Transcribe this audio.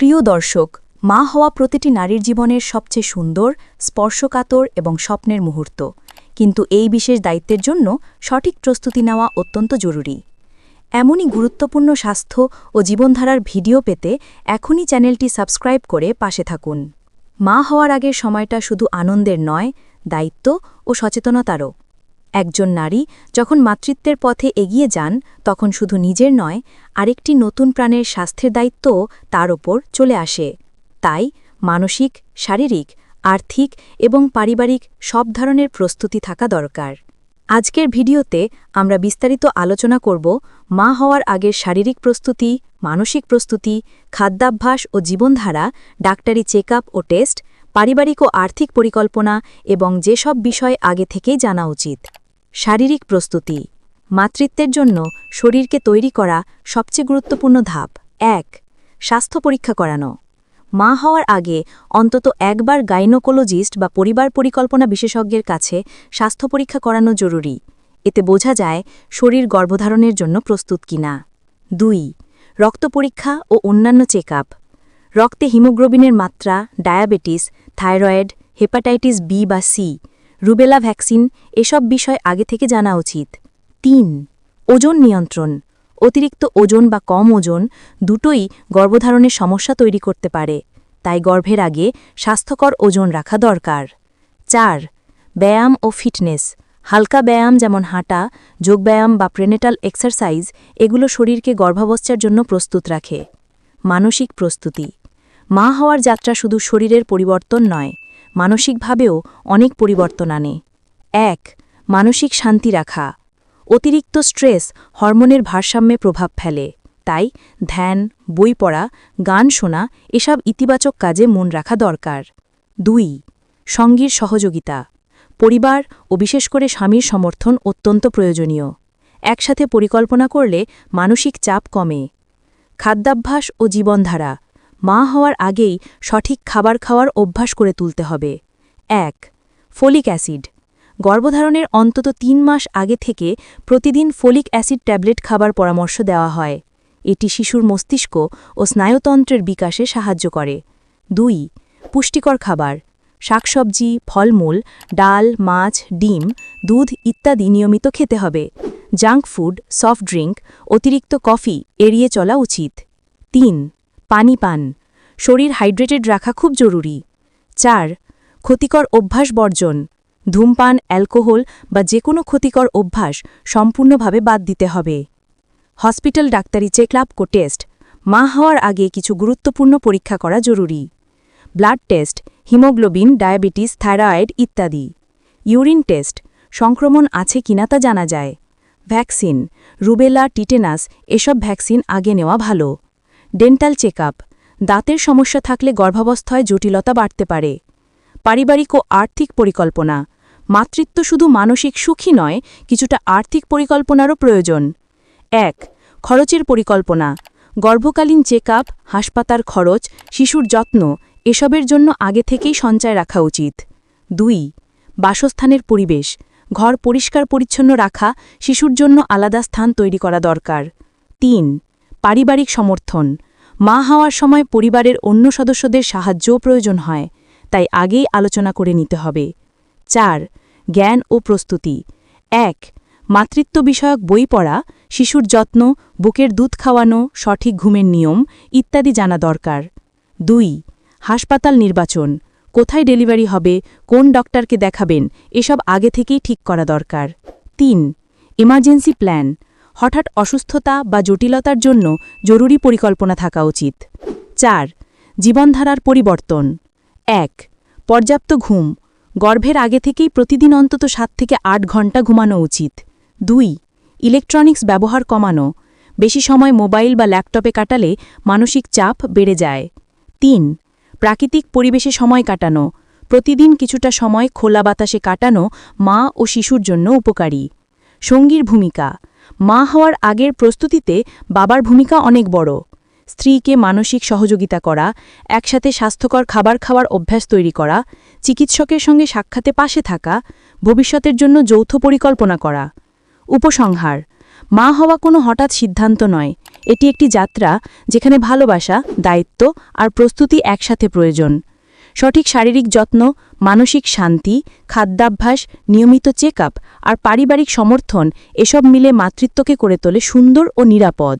প্রিয় দর্শক, মা হওয়া প্রতিটি নারীর জীবনের সবচেয়ে সুন্দর, স্পর্শকাতর এবং স্বপ্নের মুহূর্ত। কিন্তু এই বিশেষ দায়িত্বের জন্য সঠিক প্রস্তুতি নেওয়া অত্যন্ত জরুরি। এমনই গুরুত্বপূর্ণ স্বাস্থ্য ও জীবনধারার ভিডিও পেতে এখনই চ্যানেলটি সাবস্ক্রাইব করে পাশে থাকুন। মা হওয়ার আগের সময়টা শুধু আনন্দের নয়, দায়িত্ব ও সচেতনতারও। একজন নারী যখন মাতৃত্বের পথে এগিয়ে যান, তখন শুধু নিজের নয়, আরেকটি নতুন প্রাণের স্বাস্থ্যের দায়িত্বও তার ওপর চলে আসে। তাই মানসিক, শারীরিক, আর্থিক এবং পারিবারিক সব ধরনের প্রস্তুতি থাকা দরকার। আজকের ভিডিওতে আমরা বিস্তারিত আলোচনা করব মা হওয়ার আগের শারীরিক প্রস্তুতি, মানসিক প্রস্তুতি, খাদ্যাভ্যাস ও জীবনধারা, ডাক্তারি চেকআপ ও টেস্ট, পারিবারিক ও আর্থিক পরিকল্পনা এবং যেসব বিষয় আগে থেকেই জানা উচিত। শারীরিক প্রস্তুতি। মাতৃত্বের জন্য শরীরকে তৈরি করা সবচেয়ে গুরুত্বপূর্ণ ধাপ। ১. স্বাস্থ্য পরীক্ষা করানো। মা হওয়ার আগে অন্তত একবার গাইনোকোলজিস্ট বা পরিবার পরিকল্পনা বিশেষজ্ঞের কাছে স্বাস্থ্য পরীক্ষা করানো জরুরি। এতে বোঝা যায় শরীর গর্ভধারণের জন্য প্রস্তুত কিনা। ২. রক্ত পরীক্ষা ও অন্যান্য চেকআপ। রক্তে হিমোগ্লোবিনের মাত্রা, ডায়াবেটিস, থাইরয়েড, হেপাটাইটিস বি বা সি, রুবেলা ভ্যাকসিন এসব বিষয় আগে থেকে জানা উচিত। ৩. ওজন নিয়ন্ত্রণ। অতিরিক্ত ওজন বা কম ওজন দুটোই গর্ভধারণের সমস্যা তৈরি করতে পারে, তাই গর্ভের আগে স্বাস্থ্যকর ওজন রাখা দরকার। ৪. ব্যায়াম ও ফিটনেস। হালকা ব্যায়াম যেমন হাঁটা, যোগব্যায়াম বা প্রেনেটাল এক্সারসাইজ এগুলো শরীরকে গর্ভাবস্থার জন্য প্রস্তুত রাখে। মানসিক প্রস্তুতি। মা হওয়ার যাত্রা শুধু শরীরের পরিবর্তন নয়, মানসিকভাবেও অনেক পরিবর্তন আনে। ১. মানসিক শান্তি রাখা। অতিরিক্ত স্ট্রেস হরমোনের ভারসাম্যে প্রভাব ফেলে, তাই ধ্যান, বই পড়া, গান শোনা এসব ইতিবাচক কাজে মন রাখা দরকার। ২. সঙ্গীর সহযোগিতা। পরিবার ও বিশেষ করে স্বামীর সমর্থন অত্যন্ত প্রয়োজনীয়। একসাথে পরিকল্পনা করলে মানসিক চাপ কমে। খাদ্যাভ্যাস ও জীবনধারা। মা হওয়ার আগেই সঠিক খাবার খাওয়ার অভ্যাস করে তুলতে হবে। ১. Folic acid. গর্ভধারণের অন্তত ৩ মাস আগে থেকে প্রতিদিন ফোলিক অ্যাসিড ট্যাবলেট খাবার পরামর্শ দেওয়া হয়। এটি শিশুর মস্তিষ্ক ও স্নায়ুতন্ত্রের বিকাশে সাহায্য করে। ২. পুষ্টিকর খাবার। শাকসবজি, ফলমূল, ডাল, মাছ, ডিম, দুধ ইত্যাদি নিয়মিত খেতে হবে। জাঙ্ক ফুড, সফট ড্রিঙ্ক, অতিরিক্ত কফি এড়িয়ে চলা উচিত। ৩. পানি পান। শরীর হাইড্রেটেড রাখা খুব জরুরি। ৪. ক্ষতিকর অভ্যাস বর্জন। ধূমপান, অ্যালকোহল বা যে কোনো ক্ষতিকর অভ্যাস সম্পূর্ণভাবে বাদ দিতে হবে। হসপিটাল ডাক্তারি চেকআপ ও টেস্ট। মা হওয়ার আগে কিছু গুরুত্বপূর্ণ পরীক্ষা করা জরুরি। Blood test, haemoglobin, diabetes, thyroid ইত্যাদি। ইউরিন টেস্ট, সংক্রমণ আছে কিনা তা জানা যায়। ভ্যাকসিন, রুবেলা, টিটেনাস এসব ভ্যাকসিন আগে নেওয়া ভালো। Dental checkup. দাঁতের সমস্যা থাকলে গর্ভাবস্থায় জটিলতা বাড়তে পারে। পারিবারিক ও আর্থিক পরিকল্পনা। মাতৃত্ব শুধু মানসিক সুখই নয়, কিছুটা আর্থিক পরিকল্পনারও প্রয়োজন। ১. খরচের পরিকল্পনা। গর্ভকালীন চেকআপ, হাসপাতাল খরচ, শিশুর যত্ন এসবের জন্য আগে থেকেই সঞ্চয় রাখা উচিত। ২. বাসস্থানের পরিবেশ। ঘর পরিষ্কার পরিচ্ছন্ন রাখা, শিশুর জন্য আলাদা স্থান তৈরি করা দরকার। ৩. পারিবারিক সমর্থন। মা হওয়ার সময় পরিবারের অন্য সদস্যদের সাহায্যও প্রয়োজন হয়, তাই আগেই আলোচনা করে নিতে হবে। ৪. জ্ঞান ও প্রস্তুতি। ১. মাতৃত্ব বিষয়ক বই পড়া, শিশুর যত্ন, বুকের দুধ খাওয়ানো, সঠিক ঘুমের নিয়ম ইত্যাদি জানা দরকার। ২. হাসপাতাল নির্বাচন। কোথায় ডেলিভারি হবে, কোন ডক্টরকে দেখাবেন এসব আগে থেকেই ঠিক করা দরকার। ৩. Emergency plan. হঠাৎ অসুস্থতা বা জটিলতার জন্য জরুরি পরিকল্পনা থাকা উচিত। ৪. জীবনধারার পরিবর্তন। ১. পর্যাপ্ত ঘুম। গর্ভের আগে থেকেই প্রতিদিন অন্তত ৭ থেকে ৮ ঘণ্টা ঘুমানো উচিত। ২. ইলেকট্রনিক্স ব্যবহার কমানো। বেশি সময় মোবাইল বা ল্যাপটপে কাটালে মানসিক চাপ বেড়ে যায়। ৩. প্রাকৃতিক পরিবেশে সময় কাটানো। প্রতিদিন কিছুটা সময় খোলা বাতাসে কাটানো মা ও শিশুর জন্য উপকারী। সঙ্গীর ভূমিকা। মা হওয়ার আগের প্রস্তুতিতে বাবার ভূমিকা অনেক বড়। স্ত্রীকে মানসিক সহযোগিতা করা, একসাথে স্বাস্থ্যকর খাবার খাওয়ার অভ্যাস তৈরি করা, চিকিৎসকের সঙ্গে সাক্ষাতে পাশে থাকা, ভবিষ্যতের জন্য যৌথ পরিকল্পনা করা। উপসংহার। মা হওয়া কোনো হঠাৎ সিদ্ধান্ত নয়, এটি একটি যাত্রা যেখানে ভালোবাসা, দায়িত্ব আর প্রস্তুতি একসাথে প্রয়োজন। সঠিক শারীরিক যত্ন, মানসিক শান্তি, খাদ্যাভ্যাস, নিয়মিত চেকআপ আর পারিবারিক সমর্থন এসব মিলে মাতৃত্বকে করে তোলে সুন্দর ও নিরাপদ।